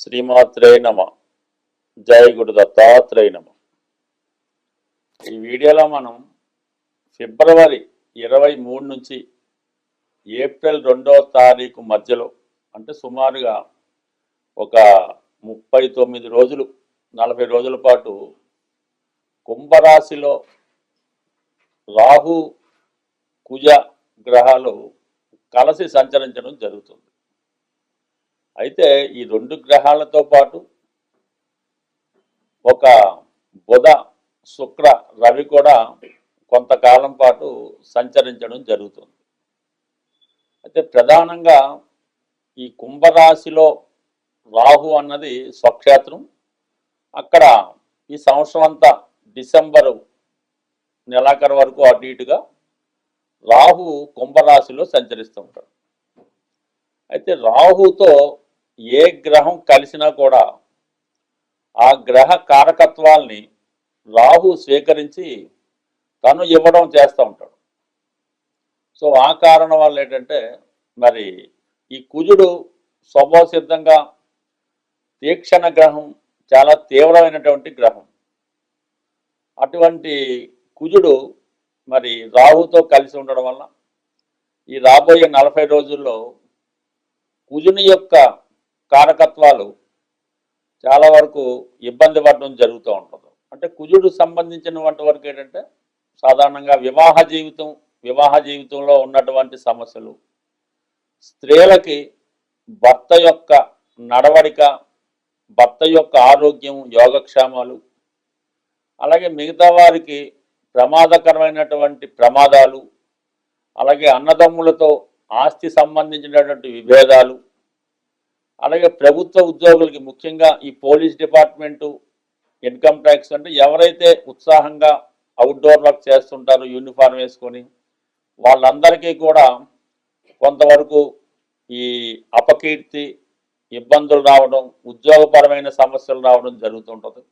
శ్రీమాత్రే నమ. జై గురు దత్తాత్రేయ నమ. ఈ వీడియోలో మనం ఫిబ్రవరి 23 నుంచి ఏప్రిల్ 2వ తారీఖు మధ్యలో, అంటే సుమారుగా ఒక 39 రోజులు 40 రోజుల పాటు కుంభరాశిలో రాహు కుజ గ్రహాలు కలిసి సంచరించడం జరుగుతుంది. అయితే ఈ రెండు గ్రహాలతో పాటు ఒక బుధ శుక్ర రవి కూడా కొంతకాలం పాటు సంచరించడం జరుగుతుంది. అయితే ప్రధానంగా ఈ కుంభరాశిలో రాహు అన్నది స్వక్షేత్రం. అక్కడ ఈ సంవత్సరం అంతా డిసెంబరు నెలాఖరు వరకు అటు ఇటుగా రాహు కుంభరాశిలో సంచరిస్తూ ఉంటాడు. అయితే రాహుతో ఏ గ్రహం కలిసినా కూడా ఆ గ్రహ కారకత్వాల్ని రాహు స్వీకరించి తను ఇవ్వడం చేస్తూ ఉంటాడు. సో ఆ కారణం వల్ల ఏంటంటే, మరి ఈ కుజుడు స్వభావసిద్ధంగా తీక్షణ గ్రహం, చాలా తీవ్రమైనటువంటి గ్రహం. అటువంటి కుజుడు మరి రాహుతో కలిసి ఉండడం వల్ల ఈ రాబోయే 40 రోజుల్లో కుజుని యొక్క కారకత్వాలు చాలా వరకు ఇబ్బంది పడడం జరుగుతూ ఉంటుంది. అంటే కుజుడు సంబంధించినటువంటి వరకు ఏంటంటే, సాధారణంగా వివాహ జీవితంలో ఉన్నటువంటి సమస్యలు, స్త్రీలకి భర్త యొక్క నడవడిక, భర్త యొక్క ఆరోగ్యం, యోగక్షేమాలు, అలాగే మిగతా వారికి ప్రమాదకరమైనటువంటి ప్రమాదాలు, అలాగే అన్నదమ్ములతో ఆస్తి సంబంధించినటువంటి విభేదాలు, అలాగే ప్రభుత్వ ఉద్యోగులకి ముఖ్యంగా ఈ పోలీస్ డిపార్ట్మెంటు, ఇన్కమ్ ట్యాక్స్, అంటే ఎవరైతే ఉత్సాహంగా అవుట్డోర్ వర్క్ చేస్తుంటారో యూనిఫామ్ వేసుకొని, వాళ్ళందరికీ కూడా కొంతవరకు ఈ అపకీర్తి, ఇబ్బందులు రావడం, ఉద్యోగపరమైన సమస్యలు రావడం జరుగుతుంటుంది.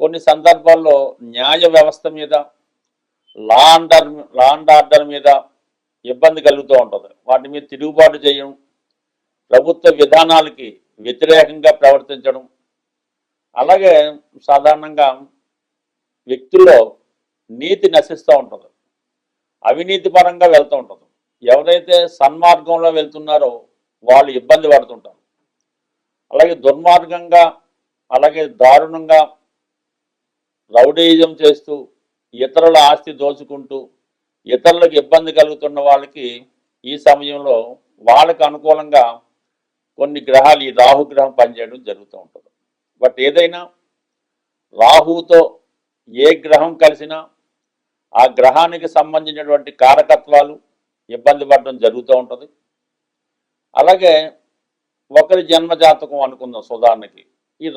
కొన్ని సందర్భాల్లో న్యాయ వ్యవస్థ మీద, లా అండ్ ఆర్డర్ మీద ఇబ్బంది కలుగుతూ ఉంటుంది. వాటి మీద తిరుగుబాటు చేయడం, ప్రభుత్వ విధానాలకి వ్యతిరేకంగా ప్రవర్తించడం, అలాగే సాధారణంగా వ్యక్తుల్లో నీతి నశిస్తూ ఉంటుంది, అవినీతి పరంగా వెళ్తూ ఉంటుంది. ఎవరైతే సన్మార్గంలో వెళ్తున్నారో వాళ్ళు ఇబ్బంది పడుతుంటారు. అలాగే దుర్మార్గంగా, అలాగే దారుణంగా రౌడీయిజం చేస్తూ, ఇతరుల ఆస్తి దోచుకుంటూ, ఇతరులకు ఇబ్బంది కలుగుతున్న వాళ్ళకి ఈ సమయంలో వాళ్ళకు అనుకూలంగా కొన్ని గ్రహాలు, ఈ రాహుగ్రహం పనిచేయడం జరుగుతూ ఉంటుంది. బట్ ఏదైనా రాహుతో ఏ గ్రహం కలిసినా ఆ గ్రహానికి సంబంధించినటువంటి కారకత్వాలు ఇబ్బంది పడడం జరుగుతూ ఉంటుంది. అలాగే ఒకరి జన్మజాతకం అనుకుందాం ఉదాహరణకి, ఈ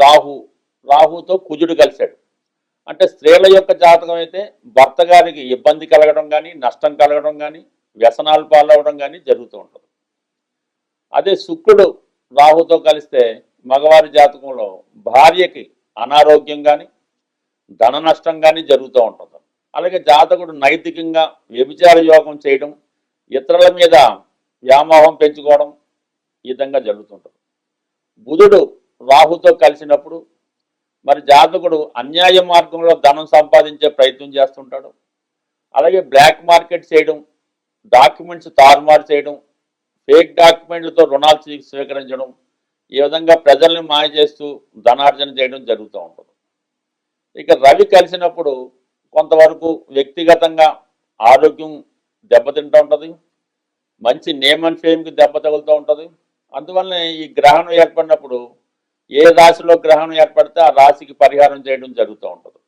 రాహుతో కుజుడు కలిశాడు అంటే, స్త్రీల యొక్క జాతకం అయితే భర్త గారికి ఇబ్బంది కలగడం కానీ, నష్టం కలగడం కానీ, వ్యసనాలు పాలవడం కానీ జరుగుతూ ఉంటుంది. అదే శుక్రుడు రాహుతో కలిస్తే మగవారి జాతకంలో భార్యకి అనారోగ్యం కానీ, ధన నష్టం కానీ జరుగుతూ ఉంటుంది. అలాగే జాతకుడు నైతికంగా వ్యభిచార యోగం చేయడం, ఇతరుల మీద వ్యామోహం పెంచుకోవడం, ఈ విధంగా జరుగుతుంటుంది. బుధుడు రాహుతో కలిసినప్పుడు మరి జాతకుడు అన్యాయ మార్గంలో ధనం సంపాదించే ప్రయత్నం చేస్తుంటాడు. అలాగే బ్లాక్ మార్కెట్ చేయడం, డాక్యుమెంట్స్ తారుమారు చేయడం, ఫేక్ డాక్యుమెంట్లతో రుణాలు స్వీకరించడం, ఈ విధంగా ప్రజల్ని మాయ చేస్తూ ధనార్జన చేయడం జరుగుతూ ఉంటుంది. ఇక రవి కలిసినప్పుడు కొంతవరకు వ్యక్తిగతంగా ఆరోగ్యం దెబ్బతింటూ ఉంటుంది, మంచి నేమ్ అండ్ ఫేమ్కి దెబ్బ తగులుతూ ఉంటుంది. అందువల్లనే ఈ గ్రహణం ఏర్పడినప్పుడు ఏ రాశిలో గ్రహణం ఏర్పడితే ఆ రాశికి పరిహారం చేయడం జరుగుతూ ఉంటుంది.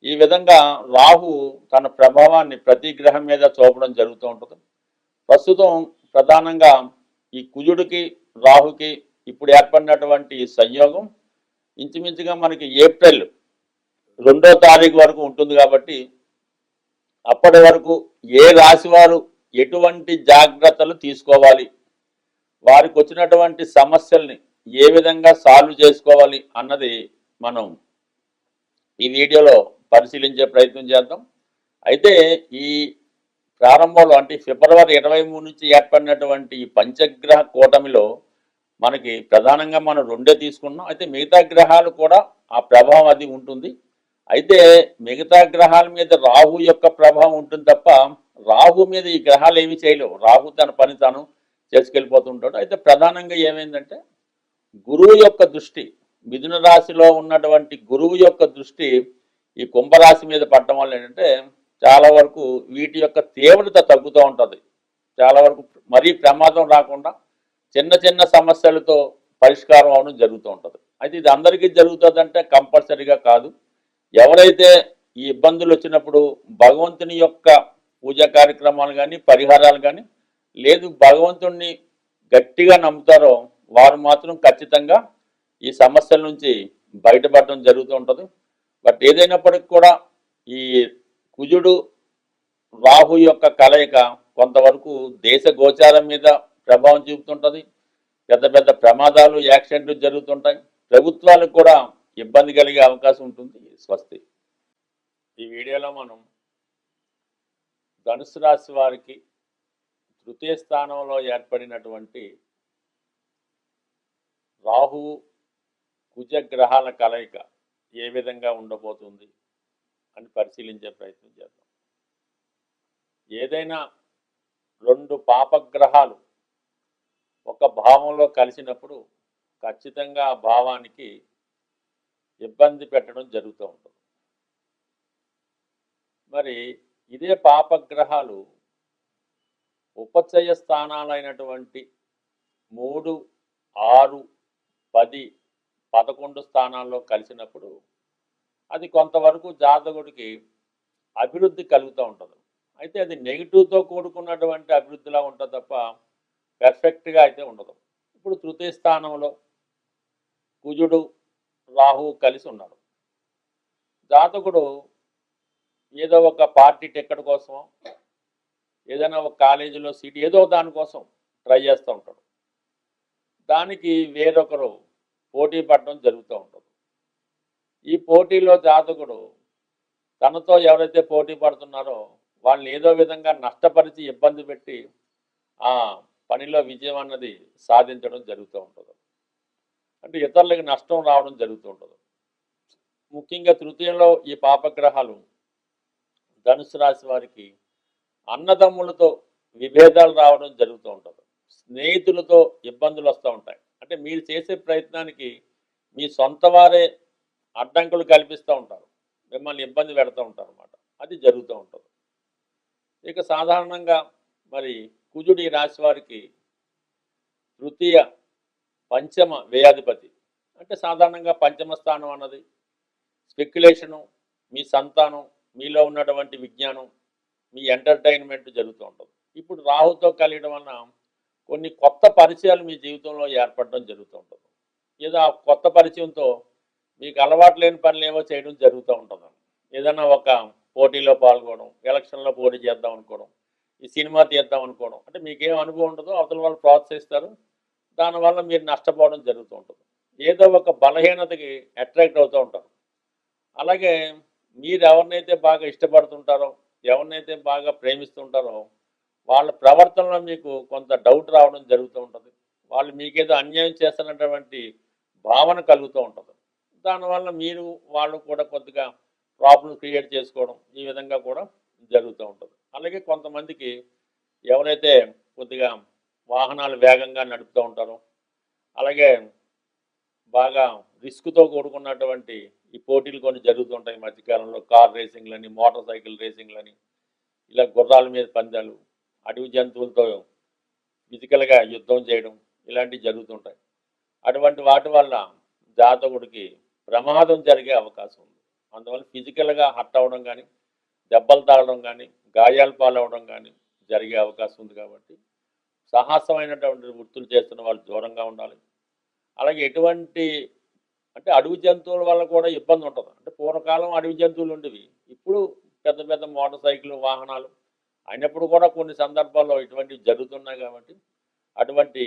ఈ విధంగా రాహు తన ప్రభావాన్ని ప్రతి గ్రహం మీద చూపడం జరుగుతూ ఉంటుంది. ప్రస్తుతం ప్రధానంగా ఈ కుజుడికి రాహుకి ఇప్పుడు ఏర్పడినటువంటి సంయోగం ఇంచుమించుగా మనకి ఏప్రిల్ 2వ తారీఖు వరకు ఉంటుంది. కాబట్టి అప్పటి వరకు ఏ రాశి వారు ఎటువంటి జాగ్రత్తలు తీసుకోవాలి, వారికి వచ్చినటువంటి సమస్యల్ని ఏ విధంగా సాల్వ్ చేసుకోవాలి అన్నది మనం ఈ వీడియోలో పరిశీలించే ప్రయత్నం చేద్దాం. అయితే ఈ ప్రారంభంలో, అంటే ఫిబ్రవరి 23 నుంచి ఏర్పడినటువంటి ఈ పంచగ్రహ కూటమిలో మనకి ప్రధానంగా మనం రెండే తీసుకున్నాం. అయితే మిగతా గ్రహాలు కూడా ఆ ప్రభావం అది ఉంటుంది. అయితే మిగతా గ్రహాల మీద రాహు యొక్క ప్రభావం ఉంటుంది తప్ప రాహు మీద ఈ గ్రహాలు ఏమీ చేయలేవు. రాహు తన పని తాను చేసుకెళ్ళిపోతుంటాడు. అయితే ప్రధానంగా ఏమైందంటే గురువు యొక్క దృష్టి, మిథున రాశిలో ఉన్నటువంటి గురువు యొక్క దృష్టి ఈ కుంభరాశి మీద పడటం వల్ల ఏంటంటే చాలా వరకు వీటి యొక్క తీవ్రత తగ్గుతూ ఉంటుంది. చాలా వరకు మరీ ప్రమాదం రాకుండా చిన్న చిన్న సమస్యలతో పరిష్కారం అవడం జరుగుతూ ఉంటుంది. అయితే ఇది అందరికీ జరుగుతుందంటే కంపల్సరీగా కాదు. ఎవరైతే ఈ ఇబ్బందులు వచ్చినప్పుడు భగవంతుని యొక్క పూజా కార్యక్రమాలు కానీ పరిహారాలు కానీ లేదు భగవంతుణ్ణి గట్టిగా నమ్ముతారో వారు మాత్రం ఖచ్చితంగా ఈ సమస్యల నుంచి బయటపడడం జరుగుతూ ఉంటుంది. బట్ ఏదైనప్పటికీ కూడా ఈ కుజుడు రాహు యొక్క కలయిక కొంతవరకు దేశ గోచారం మీద ప్రభావం చూపుతుంటుంది. పెద్ద పెద్ద ప్రమాదాలు యాక్సిడెంట్లు జరుగుతుంటాయి. ప్రభుత్వాలకు కూడా ఇబ్బంది కలిగే అవకాశం ఉంటుంది. స్వస్తి. ఈ వీడియోలో మనం ధనుసు రాశి వారికి తృతీయ స్థానంలో ఏర్పడినటువంటి రాహు కుజ గ్రహాల కలయిక ఏ విధంగా ఉండబోతుంది అని పరిశీలించే ప్రయత్నం చేద్దాం. ఏదైనా రెండు పాపగ్రహాలు ఒక భావంలో కలిసినప్పుడు ఖచ్చితంగా ఆ భావానికి ఇబ్బంది పెట్టడం జరుగుతూ ఉంటుంది. మరి ఇదే పాపగ్రహాలు ఉపచయ స్థానాలైనటువంటి 3, 6, 10, 11 స్థానాల్లో కలిసినప్పుడు అది కొంతవరకు జాతకుడికి అభివృద్ధి కలుగుతూ ఉంటుంది. అయితే అది నెగిటివ్తో కూడుకున్నటువంటి అభివృద్ధిలా ఉంటుంది తప్ప పెర్ఫెక్ట్గా అయితే ఉండదు. ఇప్పుడు తృతీయ స్థానంలో కుజుడు రాహు కలిసి ఉన్నాడు. జాతకుడు ఏదో ఒక పార్టీ టికెట్ కోసం ఏదైనా ఒక కాలేజీలో సీట్ ఏదో దానికోసం ట్రై చేస్తూ ఉంటాడు. దానికి వేరొకరు పోటీ పడడం జరుగుతూ ఉంటుంది. ఈ పోటీలో జాతకుడు తనతో ఎవరైతే పోటీ పడుతున్నారో వాళ్ళని ఏదో విధంగా నష్టపరిచి ఇబ్బంది పెట్టి ఆ పనిలో విజయం అన్నది సాధించడం జరుగుతూ ఉంటుంది. అంటే ఇతరులకు నష్టం రావడం జరుగుతూ ఉంటుంది. ముఖ్యంగా తృతీయంలో ఈ పాపగ్రహాలు ధనుసు రాశి వారికి అన్నదమ్ములతో విభేదాలు రావడం జరుగుతూ ఉంటుంది. స్నేహితులతో ఇబ్బందులు వస్తూ ఉంటాయి. అంటే మీరు చేసే ప్రయత్నానికి మీ సొంత వారే అడ్డంకులు కల్పిస్తూ ఉంటారు, మిమ్మల్ని ఇబ్బంది పెడుతూ ఉంటారు అన్నమాట. అది జరుగుతూ ఉంటుంది. ఇక సాధారణంగా మరి కుజుడు ఈ రాశి వారికి తృతీయ పంచమ వ్యయాధిపతి. అంటే సాధారణంగా పంచమ స్థానం అన్నది స్పెక్యులేషను, మీ సంతానం, మీలో ఉన్నటువంటి విజ్ఞానం, మీ ఎంటర్టైన్మెంట్ జరుగుతూ ఉంటుంది. ఇప్పుడు రాహుతో కలియడం వలన కొన్ని కొత్త పరిచయాలు మీ జీవితంలో ఏర్పడడం జరుగుతూ ఉంటుంది. ఏదో ఆ కొత్త పరిచయంతో మీకు అలవాటు లేని పనులు ఏమో చేయడం జరుగుతూ ఉంటుంది. ఏదైనా ఒక పోటీలో పాల్గొనడం, ఎలక్షన్లో పోటీ చేద్దాం అనుకోవడం, ఈ సినిమా తీద్దాం అనుకోవడం, అంటే మీకేం అనుభవం ఉండదో అవతల వాళ్ళు ప్రోత్సహిస్తారు, దానివల్ల మీరు నష్టపోవడం జరుగుతూ ఉంటుంది. ఏదో ఒక బలహీనతకి అట్రాక్ట్ అవుతూ ఉంటారు. అలాగే మీరు ఎవరినైతే బాగా ఇష్టపడుతుంటారో, ఎవరినైతే బాగా ప్రేమిస్తుంటారో వాళ్ళ ప్రవర్తనలో మీకు కొంత డౌట్ రావడం జరుగుతూ ఉంటుంది. వాళ్ళు మీకేదో అన్యాయం చేస్తున్నటువంటి భావన కలుగుతూ ఉంటుంది. దానివల్ల మీరు వాళ్ళు కూడా కొద్దిగా ప్రాబ్లం క్రియేట్ చేసుకోవడం ఈ విధంగా కూడా జరుగుతూ ఉంటుంది. అలాగే కొంతమందికి ఎవరైతే కొద్దిగా వాహనాలు వేగంగా నడుపుతూ ఉంటారో, అలాగే బాగా రిస్క్తో కూడుకున్నటువంటి ఈ పోటీలు కొన్ని జరుగుతుంటాయి ఈ మధ్యకాలంలో. కార్ రేసింగ్లని, మోటార్ సైకిల్ రేసింగ్లని, ఇలా గుర్రాల మీద పందాలు, అడవి జంతువులతో ఫిజికల్గా యుద్ధం చేయడం ఇలాంటివి జరుగుతుంటాయి. అటువంటి వాటి వల్ల జాతకుడికి ప్రమాదం జరిగే అవకాశం ఉంది. అందువల్ల ఫిజికల్గా హర్ట్ అవ్వడం కానీ, దెబ్బలు తాగడం కానీ, గాయాలు పాలవడం కానీ జరిగే అవకాశం ఉంది. కాబట్టి సాహసమైనటువంటి వృత్తులు చేస్తున్న వాళ్ళు దూరంగా ఉండాలి. అలాగే ఎటువంటి అంటే అడవి జంతువుల వల్ల కూడా ఇబ్బంది ఉంటుంది. అంటే పూర్వకాలం అడవి జంతువులు ఉండేవి, ఇప్పుడు పెద్ద పెద్ద మోటార్ సైకిల్ వాహనాలు అయినప్పుడు కూడా కొన్ని సందర్భాల్లో ఇటువంటివి జరుగుతున్నాయి. కాబట్టి అటువంటి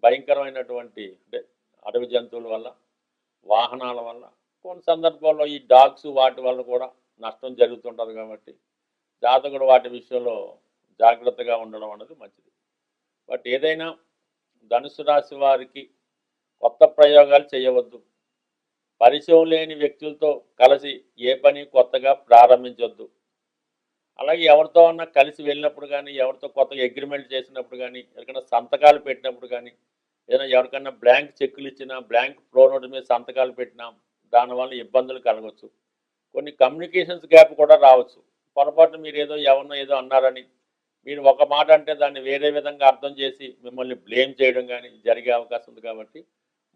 భయంకరమైనటువంటి అంటే అడవి జంతువుల వల్ల, వాహనాల వల్ల, కొన్ని సందర్భాల్లో ఈ డాగ్స్ వాటి వల్ల కూడా నష్టం జరుగుతుంటుంది. కాబట్టి జాతకుడు వాటి విషయంలో జాగ్రత్తగా ఉండడం అనేది మంచిది. బట్ ఏదైనా ధనుసు రాశి వారికి కొత్త ప్రయోగాలు చేయవద్దు. పరిచయం లేని వ్యక్తులతో కలిసి ఏ పని కొత్తగా ప్రారంభించొద్దు. అలాగే ఎవరితో అన్నా కలిసి వెళ్ళినప్పుడు కానీ, ఎవరితో కొత్తగా అగ్రిమెంట్ చేసినప్పుడు కానీ, ఎవరికైనా సంతకాలు పెట్టినప్పుడు కానీ, ఏదైనా ఎవరికైనా బ్లాంక్ చెక్కులు ఇచ్చినా, బ్లాంక్ ప్రో నోట్ మీద సంతకాలు పెట్టినా, దానివల్ల ఇబ్బందులు కలగవచ్చు. కొన్ని కమ్యూనికేషన్స్ గ్యాప్ కూడా రావచ్చు. పొరపాటున మీరు ఏదో ఎవరినో ఏదో అన్నారని, మీరు ఒక మాట అంటే దాన్ని వేరే విధంగా అర్థం చేసి మిమ్మల్ని బ్లేమ్ చేయడం కానీ జరిగే అవకాశం ఉంది కాబట్టి,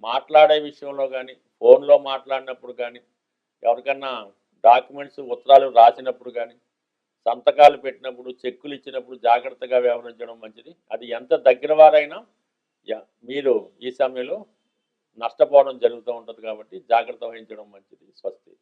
మాట్లాడే విషయంలో కానీ, ఫోన్లో మాట్లాడినప్పుడు కానీ, ఎవరికన్నా డాక్యుమెంట్స్, ఉత్తరాలు రాసినప్పుడు కానీ, సంతకాలు పెట్టినప్పుడు, చెక్కులు ఇచ్చినప్పుడు జాగ్రత్తగా వ్యవహరించడం మంచిది. అది ఎంత దగ్గర వారైనా మీరు ఈ సమయంలో నష్టపోవడం జరుగుతూ ఉంటుంది కాబట్టి జాగ్రత్త వహించడం మంచిది. స్వస్తి.